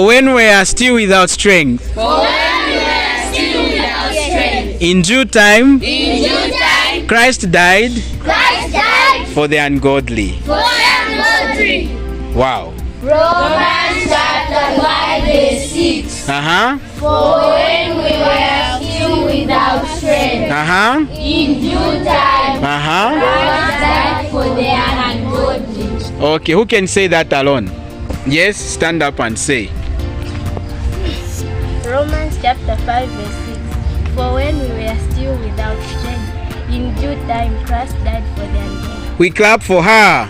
For when we are still without strength. In due time. Christ died. For the ungodly. Wow. Romans chapter 5 verse 6. For when we were still without strength. In due time. Christ died for the ungodly. Okay, who can say that alone? Yes, stand up and say. Romans chapter 5 verse 6. For when we were still without strength, in due time Christ died for the ungodly. We clap for her.